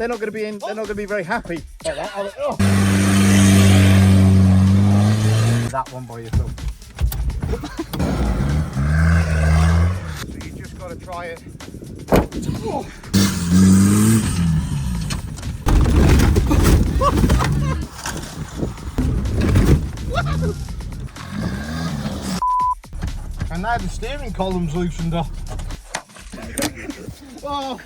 they're not going to be in. They're not going to be very happy. Like that. Oh. That one by yourself. So you just got to try it. Oh. And now the steering column's loosened up. Oh.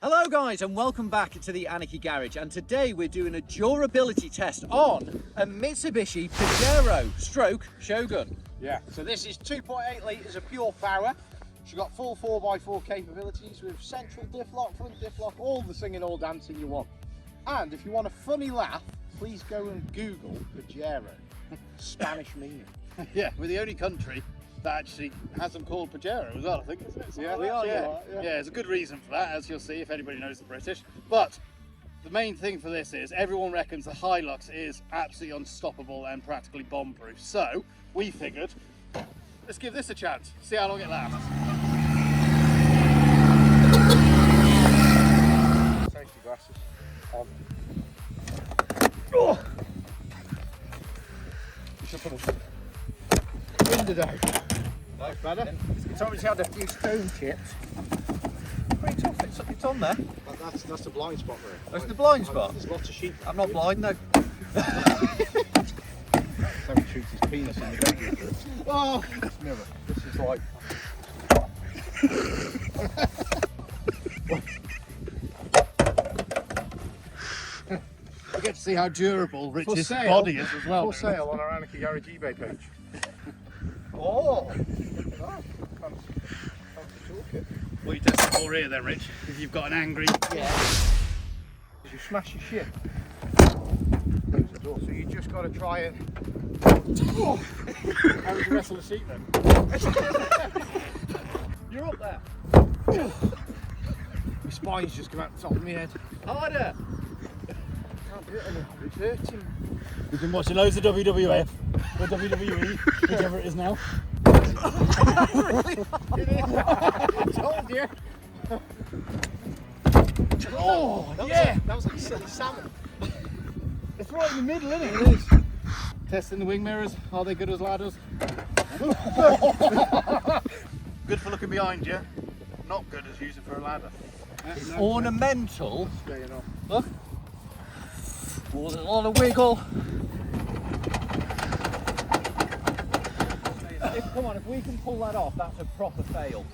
Hello guys and welcome back to the Anarchy Garage, and today we're doing a durability test on a Mitsubishi Pajero stroke Shogun. Yeah, so this is 2.8 litres of pure power. She's got full 4x4 capabilities with central diff lock, front diff lock, all the singing, all dancing you want. And if you want a funny laugh, please go and Google Pajero, Spanish meaning. Yeah, we're the only country that actually has them called Pajero as well, I think, isn't it? Yeah, we are. Yeah, there's a good reason for that, as you'll see if anybody knows the British. But the main thing for this is everyone reckons the Hi-Lux is absolutely unstoppable and practically bomb-proof. So we figured, let's give this a chance, see how long it lasts. Safety glasses on. Oh! You should put a window down. That's better. It's obviously had a few stone chips. Pretty tough, it's on there. That's the blind spot there. That's the blind spot? There's lots of sheep. I'm not blind though. Someone shoots his penis in the bedroom. Oh! This mirror. This is like... You get to see how durable Rich's sale. body is as well. For sale on our Anarchy Garage eBay page. Oh! What are you testing for here then, Rich? If you've got an angry... Yeah. You smash your shit. Close the door. So you just got to try it. Oh. How was the rest of the seat then? You're up there. My spine's just come out the top of my head. Harder. Can't do it anymore. It's hurting. We've been watching loads of WWF, or WWE, whichever it is now. Really? It is. I told you. Oh, yeah. That was like silly salmon. It's right in the middle, isn't it? It is. Testing the wing mirrors, are they good as ladders? Good for looking behind you, not good as using for a ladder. It's ornamental. Staying off. Look. Oh, there's a lot of wiggle. Come on, if we can pull that off, that's a proper fail.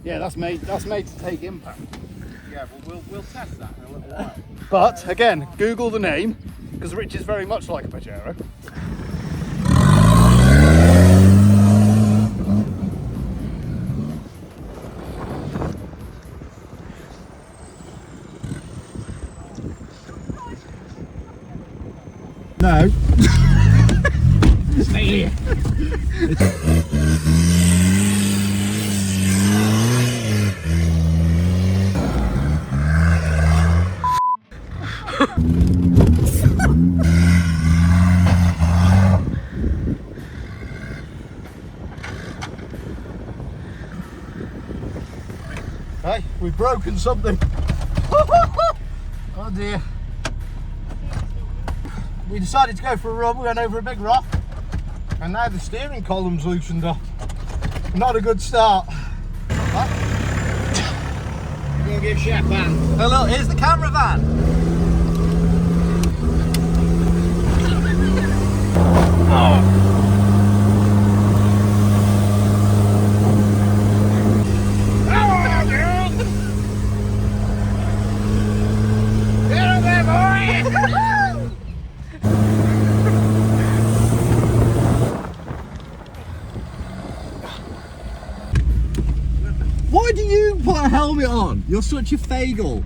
Yeah, that's made to take impact. Yeah, but we'll test that in a little while. But again, Google the name, because Rich is very much like a Pajero. No. Stay here. Hey, we've broken something. Oh dear. We decided to go for a run, we went over a big rock, and now the steering column's loosened up. Not a good start. Huh? We're going to give Chef van. Oh look, here's the camera van. Oh. Why do you put a helmet on? You're such a fagel.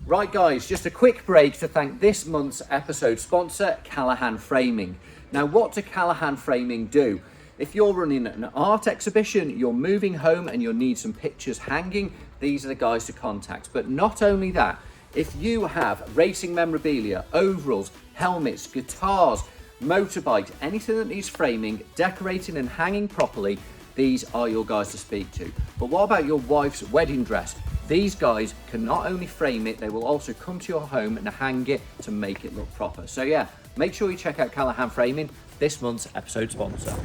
Right guys, just a quick break to thank this month's episode sponsor, Callahan Framing. Now what do Callahan Framing do? If you're running an art exhibition, you're moving home and you'll need some pictures hanging, these are the guys to contact. But not only that, if you have racing memorabilia, overalls, helmets, guitars, motorbikes, anything that needs framing, decorating and hanging properly, these are your guys to speak to. But what about your wife's wedding dress? These guys can not only frame it, they will also come to your home and hang it to make it look proper. So yeah, make sure you check out Callahan Framing, this month's episode sponsor.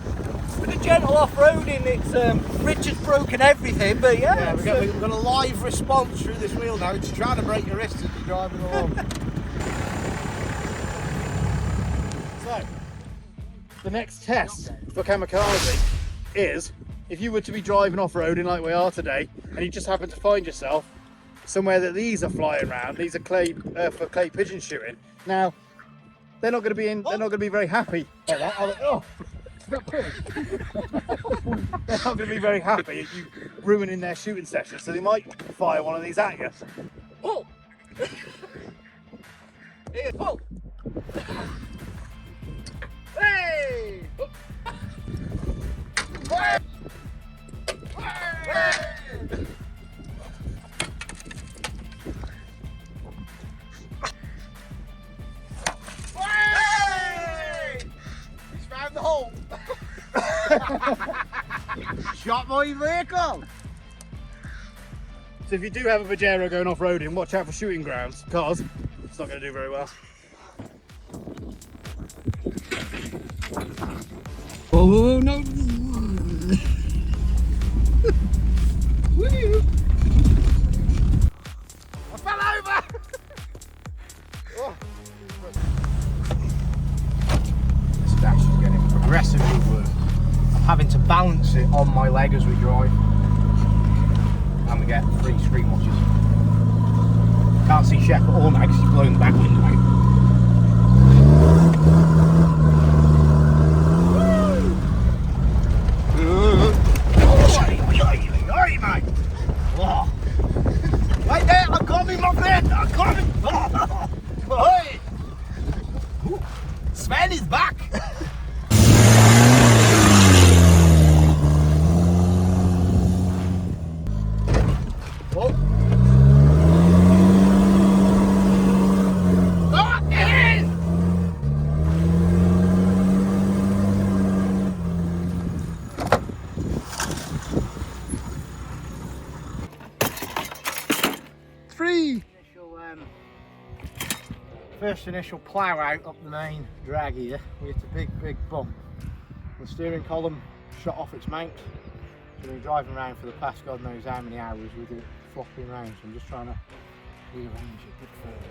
With a gentle off-roading, it's Richard's broken everything, but yeah. We've got a live response through this wheel now. It's trying to break your wrist as you're driving along. So, the next test for kamikaze is if you were to be driving off-roading like we are today, and you just happen to find yourself somewhere that these are flying around. These are clay for clay pigeon shooting. Now, they're not going to be in. They're not going to be very happy at that. Oh, they're not going to be very happy at you ruining their shooting session. So they might fire one of these at you. Oh! Here, oh! Hey! Hey! He's found the hole. Shot my vehicle. So if you do have a Pajero going off-roading, watch out for shooting grounds, because it's not going to do very well. Oh no! I fell over! Oh. This dash is getting progressively worse. I'm having to balance it on my leg as we drive. And we get 3 screen watches. Can't see Shep at all now because he's blowing the back window out. Right there, I'm coming, my friend, I'm coming! Hey! Sven is back! Oh! Oh, there it is! First initial plough out up the main drag here. We hit a big bump. The steering column shot off its mount. So we've been driving around for the past God knows how many hours with it flopping around. So I'm just trying to rearrange it a bit further.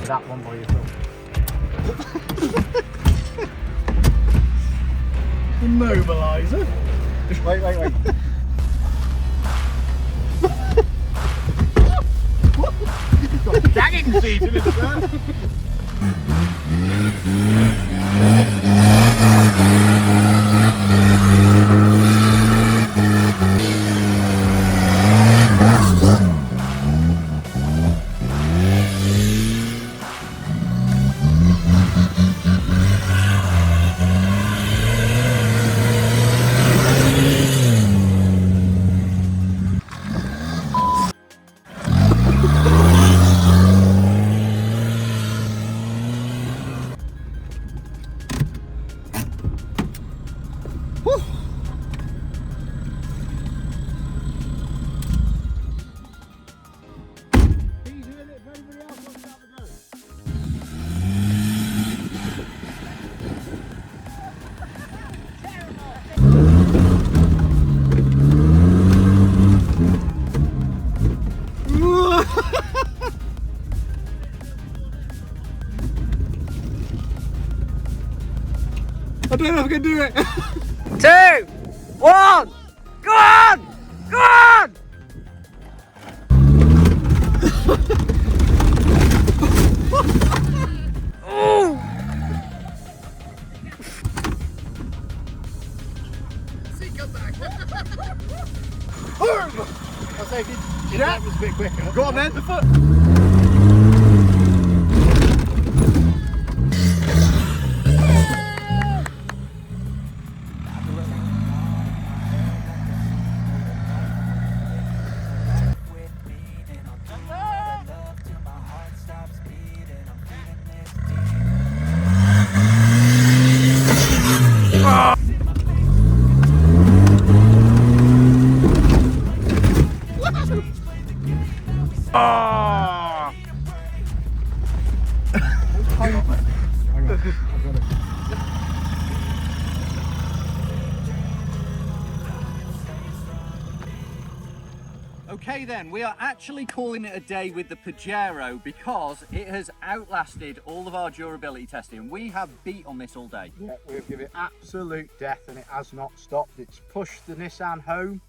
That one by yourself. Immobiliser. Wait. You've got gagging season in the front. I don't know if I can do it. 2, 1, go on! Go on! Ooh. See, come back. I'll say if that was a bit quicker. Go on then, the foot. Okay then, we are actually calling it a day with the Pajero because it has outlasted all of our durability testing. We have beat on this all day. Yeah, we've given it absolute death and it has not stopped. It's pushed the Nissan home.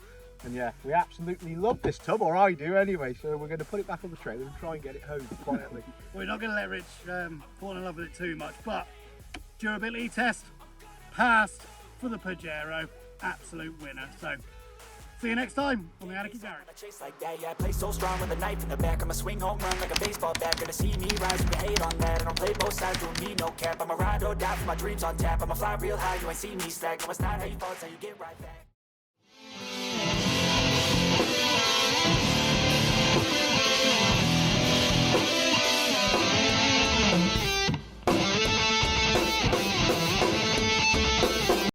And yeah, we absolutely love this tub, or I do anyway, so we're going to put it back on the trailer and try and get it home quietly. We're not going to let Rich fall in love with it too much, but durability test passed for the Pajero, absolute winner. So see you next time on the Anarchy Garage. Chase like that, yeah, I play so strong with a knife in the back. I'ma swing home run like a baseball bat. Gonna see me rise, you can hate on that. I don't play both sides, don't need no cap. I'm a ride or die for my dreams on tap. I'ma fly real high, you ain't see me slack. No, it's not how you fall, it's how you get right back.